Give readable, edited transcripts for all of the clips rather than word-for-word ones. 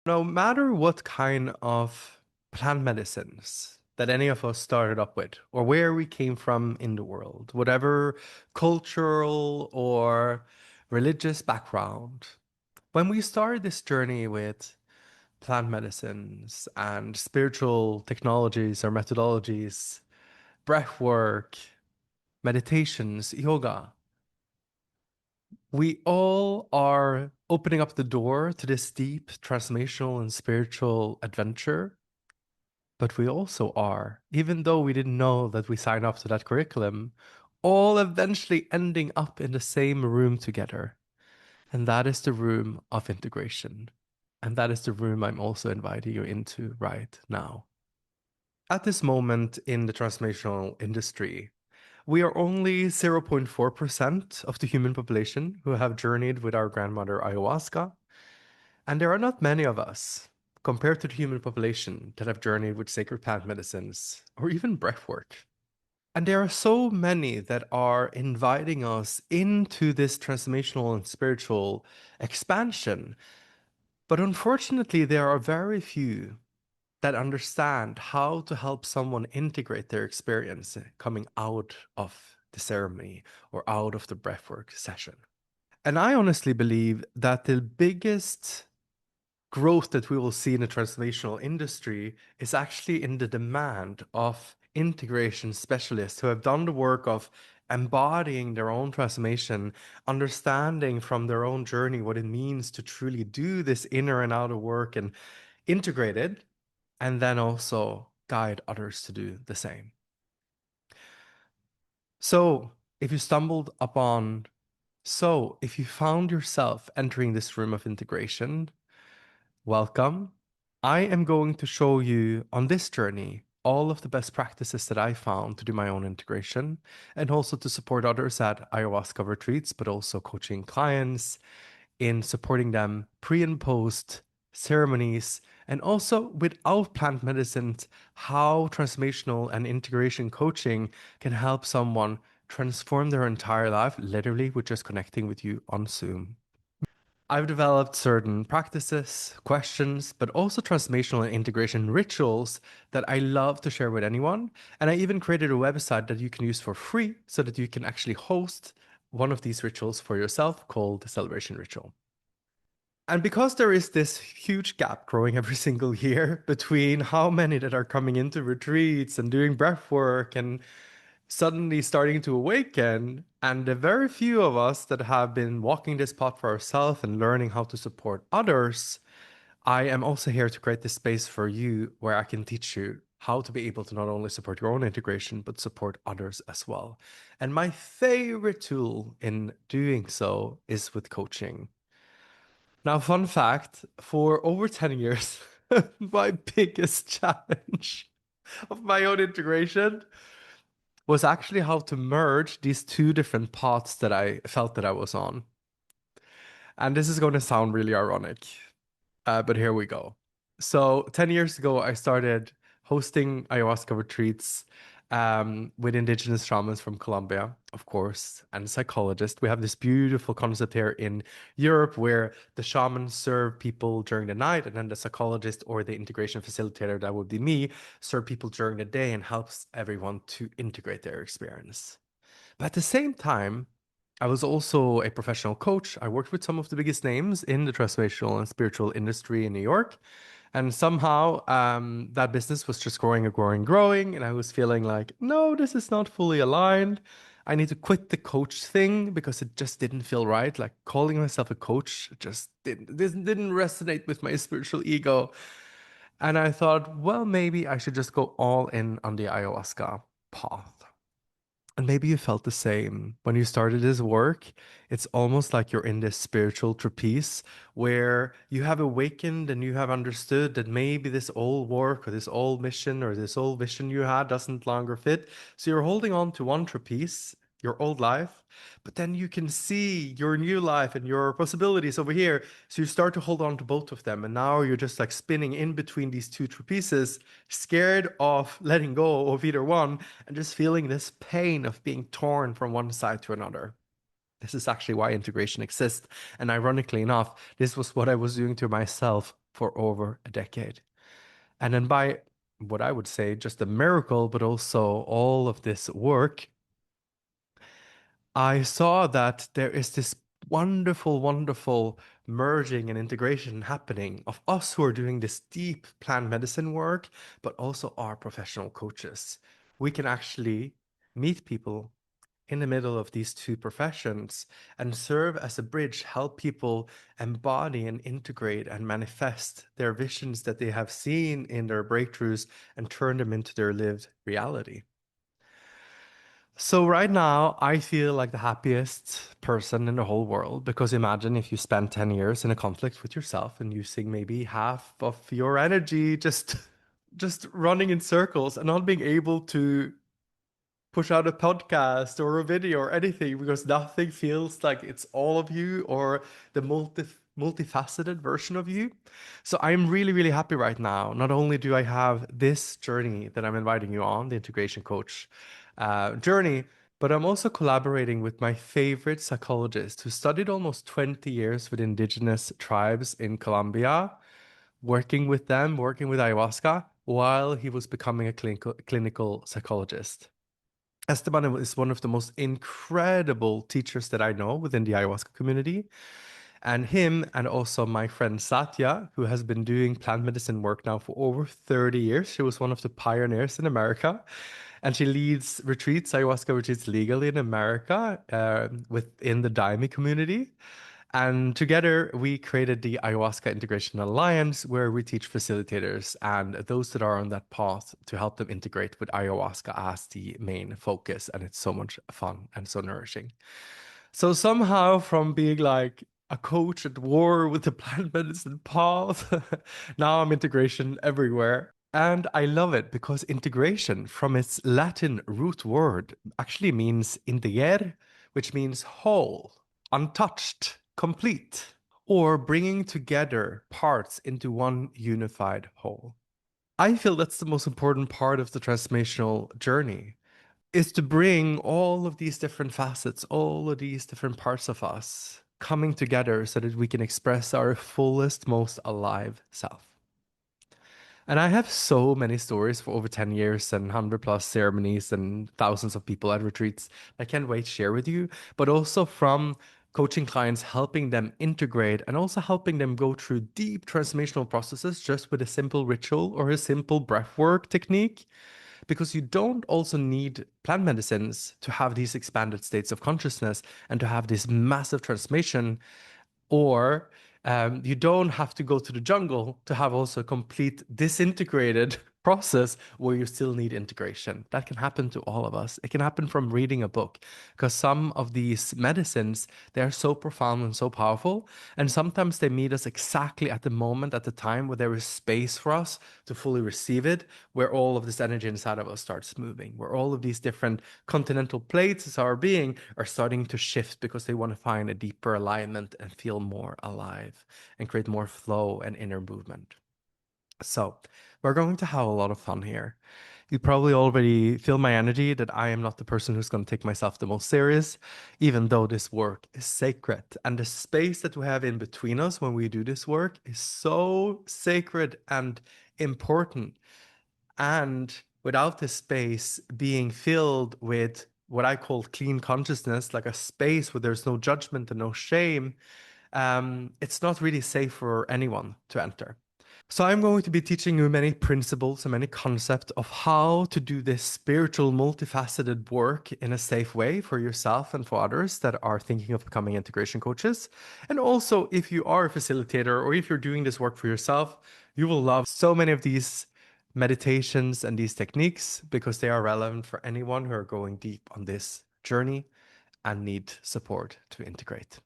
No matter what kind of plant medicines that any of us started up with, or where we came from in the world, whatever cultural or religious background, when we started this journey with plant medicines and spiritual technologies or methodologies, breath work, meditations, yoga, we all are opening up the door to this deep transformational and spiritual adventure. But we also are, even though we didn't know that we signed up to that curriculum, all eventually ending up in the same room together. And that is the room of integration. And that is the room I'm also inviting you into right now. At this moment in the transformational industry, we are only 0.4% of the human population who have journeyed with our grandmother ayahuasca. And there are not many of us, compared to the human population, that have journeyed with sacred plant medicines or even breathwork. And there are so many that are inviting us into this transformational and spiritual expansion. But unfortunately, there are very few that understand how to help someone integrate their experience coming out of the ceremony or out of the breathwork session. And I honestly believe that the biggest growth that we will see in the transformational industry is actually in the demand of integration specialists who have done the work of embodying their own transformation, understanding from their own journey what it means to truly do this inner and outer work and integrate it, and then also guide others to do the same. So, if you stumbled upon, so if you found yourself entering this room of integration, welcome. I am going to show you on this journey all of the best practices that I found to do my own integration and also to support others at ayahuasca retreats, but also coaching clients in supporting them pre and post ceremonies, and also without plant medicines, how transformational and integration coaching can help someone transform their entire life, literally with just connecting with you on Zoom. I've developed certain practices, questions, but also transformational and integration rituals that I love to share with anyone. And I even created a website that you can use for free so that you can actually host one of these rituals for yourself called the Celebration Ritual. And because there is this huge gap growing every single year between how many that are coming into retreats and doing breath work and suddenly starting to awaken, and the very few of us that have been walking this path for ourselves and learning how to support others, I am also here to create this space for you where I can teach you how to be able to not only support your own integration, but support others as well. And my favorite tool in doing so is with coaching. Now, fun fact, for over 10 years, my biggest challenge of my own integration was actually how to merge these two different paths that I felt that I was on. And this is going to sound really ironic, but here we go. So 10 years ago, I started hosting ayahuasca retreats with indigenous shamans from Colombia, of course, and psychologists. We have this beautiful concept here in Europe where the shamans serve people during the night, and then the psychologist or the integration facilitator, that would be me, serve people during the day and helps everyone to integrate their experience. But at the same time, I was also a professional coach. I worked with some of the biggest names in the transformational and spiritual industry in New York. And somehow that business was just growing and growing, growing. And I was feeling like, no, this is not fully aligned. I need to quit the coach thing because it just didn't feel right. Like calling myself a coach just didn't resonate with my spiritual ego. And I thought, well, maybe I should just go all in on the ayahuasca path. And maybe you felt the same when you started this work. It's almost like you're in this spiritual trapeze where you have awakened and you have understood that maybe this old work or this old mission or this old vision you had doesn't longer fit. So you're holding on to one trapeze, your old life, but then you can see your new life and your possibilities over here. So you start to hold on to both of them. And now you're just like spinning in between these two trapezes, scared of letting go of either one and just feeling this pain of being torn from one side to another. This is actually why integration exists. And ironically enough, this was what I was doing to myself for over a decade. And then by what I would say, just a miracle, but also all of this work, I saw that there is this wonderful, wonderful merging and integration happening of us who are doing this deep plant medicine work, but also our professional coaches. We can actually meet people in the middle of these two professions and serve as a bridge, help people embody and integrate and manifest their visions that they have seen in their breakthroughs and turn them into their lived reality. So right now, I feel like the happiest person in the whole world because imagine if you spend 10 years in a conflict with yourself and using maybe half of your energy just running in circles and not being able to push out a podcast or a video or anything because nothing feels like it's all of you or the multifaceted version of you. So I'm really, really happy right now. Not only do I have this journey that I'm inviting you on, the integration coach journey, but I'm also collaborating with my favorite psychologist who studied almost 20 years with indigenous tribes in Colombia, working with them, working with ayahuasca while he was becoming a clinical psychologist. Esteban is one of the most incredible teachers that I know within the ayahuasca community. And him and also my friend Satya, who has been doing plant medicine work now for over 30 years. She was one of the pioneers in America. And she leads retreats, ayahuasca retreats legally in America within the Daime community. And together we created the Ayahuasca Integration Alliance, where we teach facilitators and those that are on that path to help them integrate with ayahuasca as the main focus. And it's so much fun and so nourishing. So somehow from being like a coach at war with the plant medicine path, now I'm integration everywhere. And I love it because integration from its Latin root word actually means integere, which means whole, untouched, complete, or bringing together parts into one unified whole. I feel that's the most important part of the transformational journey is to bring all of these different facets, all of these different parts of us coming together so that we can express our fullest, most alive self. And I have so many stories for over 10 years and 100 plus ceremonies and thousands of people at retreats I can't wait to share with you, but also from coaching clients, helping them integrate and also helping them go through deep transformational processes just with a simple ritual or a simple breathwork technique. Because you don't also need plant medicines to have these expanded states of consciousness and to have this massive transformation, or you don't have to go to the jungle to have also a complete disintegrated process where you still need integration. That can happen to all of us. It can happen from reading a book because some of these medicines, they are so profound and so powerful. And sometimes they meet us exactly at the moment, at the time where there is space for us to fully receive it, where all of this energy inside of us starts moving, where all of these different continental plates of our being are starting to shift because they want to find a deeper alignment and feel more alive and create more flow and inner movement. So, we're going to have a lot of fun here. You probably already feel my energy that I am not the person who's going to take myself the most serious, even though this work is sacred. And the space that we have in between us when we do this work is so sacred and important. And without this space being filled with what I call clean consciousness, like a space where there's no judgment and no shame, it's not really safe for anyone to enter. So I'm going to be teaching you many principles and many concepts of how to do this spiritual, multifaceted work in a safe way for yourself and for others that are thinking of becoming integration coaches. And also, if you are a facilitator or if you're doing this work for yourself, you will love so many of these meditations and these techniques because they are relevant for anyone who are going deep on this journey and need support to integrate.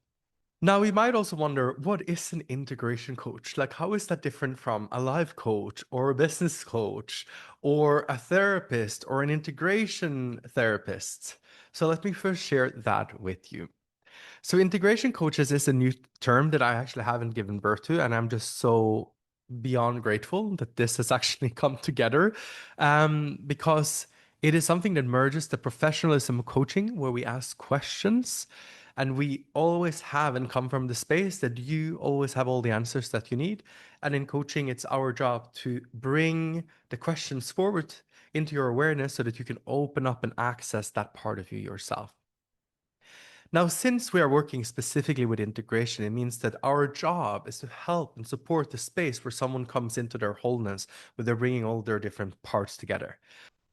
Now, we might also wonder, what is an integration coach? Like, how is that different from a life coach or a business coach or a therapist or an integration therapist? So let me first share that with you. So integration coaches is a new term that I actually haven't given birth to, and I'm just so beyond grateful that this has actually come together, because it is something that merges the professionalism of coaching, where we ask questions, And we always have and come from the space that you always have all the answers that you need. And in coaching, it's our job to bring the questions forward into your awareness so that you can open up and access that part of you yourself. Now, since we are working specifically with integration, it means that our job is to help and support the space where someone comes into their wholeness, where they're bringing all their different parts together.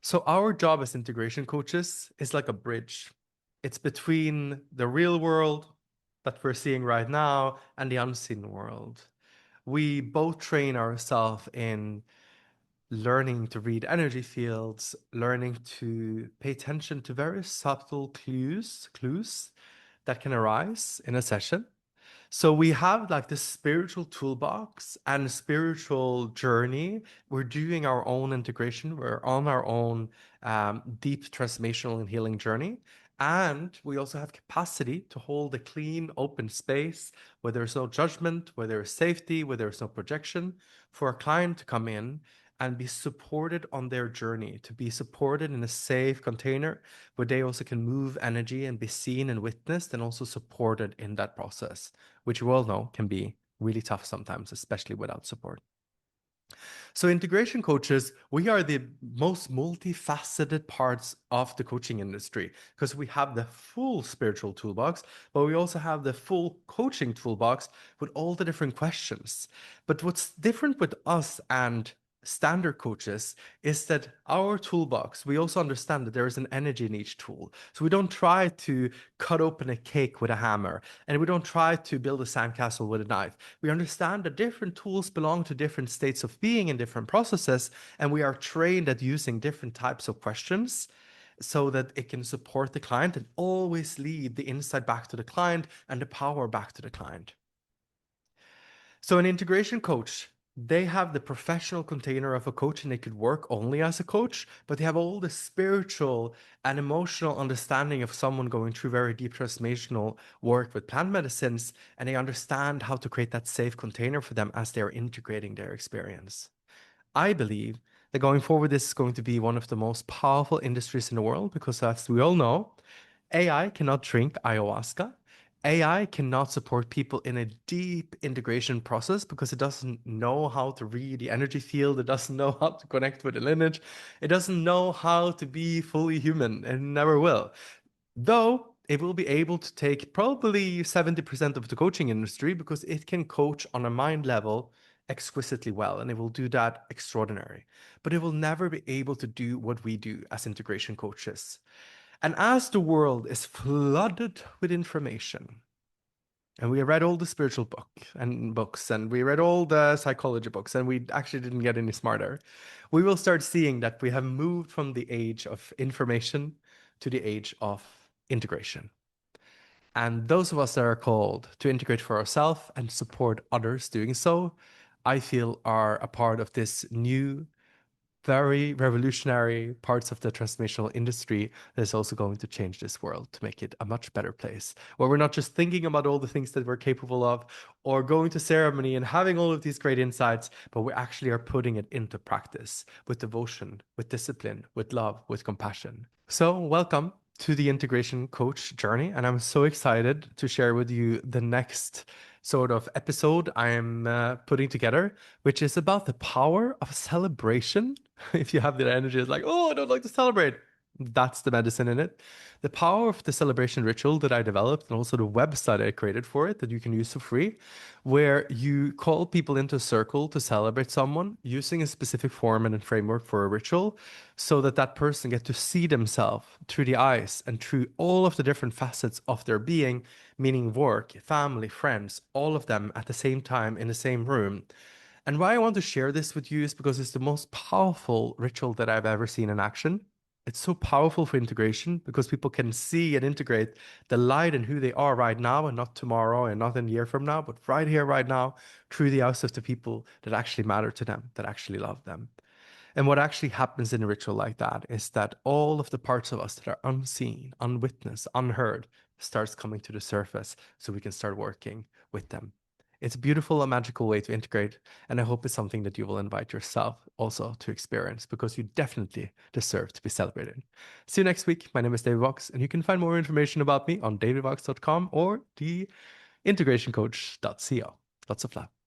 So, our job as integration coaches is like a bridge. It's between the real world that we're seeing right now and the unseen world. We both train ourselves in learning to read energy fields, learning to pay attention to very subtle clues that can arise in a session. So we have like this spiritual toolbox and spiritual journey. We're doing our own integration. We're on our own deep transformational and healing journey. And we also have capacity to hold a clean, open space where there's no judgment, where there is safety, where there's no projection for a client to come in and be supported on their journey, to be supported in a safe container where they also can move energy and be seen and witnessed and also supported in that process, which you all know can be really tough sometimes, especially without support. So, integration coaches, we are the most multifaceted parts of the coaching industry because we have the full spiritual toolbox, but we also have the full coaching toolbox with all the different questions. But what's different with us and standard coaches is that our toolbox, we also understand that there is an energy in each tool. So we don't try to cut open a cake with a hammer, and we don't try to build a sandcastle with a knife. We understand that different tools belong to different states of being and different processes, and we are trained at using different types of questions so that it can support the client and always lead the insight back to the client and the power back to the client. So an integration coach, they have the professional container of a coach and they could work only as a coach, but they have all the spiritual and emotional understanding of someone going through very deep transformational work with plant medicines, and they understand how to create that safe container for them as they're integrating their experience. I believe that going forward, this is going to be one of the most powerful industries in the world because, as we all know, AI cannot drink ayahuasca. AI cannot support people in a deep integration process because it doesn't know how to read the energy field. It doesn't know how to connect with the lineage. It doesn't know how to be fully human and never will. Though it will be able to take probably 70% of the coaching industry because it can coach on a mind level exquisitely well, and it will do that extraordinary. But it will never be able to do what we do as integration coaches. And as the world is flooded with information, and we read all the spiritual books, and we read all the psychology books, and we actually didn't get any smarter, we will start seeing that we have moved from the age of information to the age of integration. And those of us that are called to integrate for ourselves and support others doing so, I feel are a part of this new, very revolutionary parts of the transformational industry that is also going to change this world to make it a much better place, where we're not just thinking about all the things that we're capable of or going to ceremony and having all of these great insights, but we actually are putting it into practice with devotion, with discipline, with love, with compassion. So, welcome to the integration coach journey. And I'm so excited to share with you the next sort of episode I am putting together, which is about the power of celebration. If you have the energy, it's like, oh, I don't like to celebrate. That's the medicine in it. The power of the celebration ritual that I developed, and also the website I created for it that you can use for free, where you call people into a circle to celebrate someone using a specific form and a framework for a ritual so that that person get to see themselves through the eyes and through all of the different facets of their being, meaning work, family, friends, all of them at the same time in the same room. And why I want to share this with you is because it's the most powerful ritual that I've ever seen in action. It's so powerful for integration because people can see and integrate the light in who they are right now and not tomorrow and not in a year from now, but right here, right now, through the eyes of the people that actually matter to them, that actually love them. And what actually happens in a ritual like that is that all of the parts of us that are unseen, unwitnessed, unheard starts coming to the surface so we can start working with them It's a beautiful and magical way to integrate. And I hope it's something that you will invite yourself also to experience, because you definitely deserve to be celebrated. See you next week. My name is David Vox, and you can find more information about me on davidvox.com or the integrationcoach.co. Lots of love.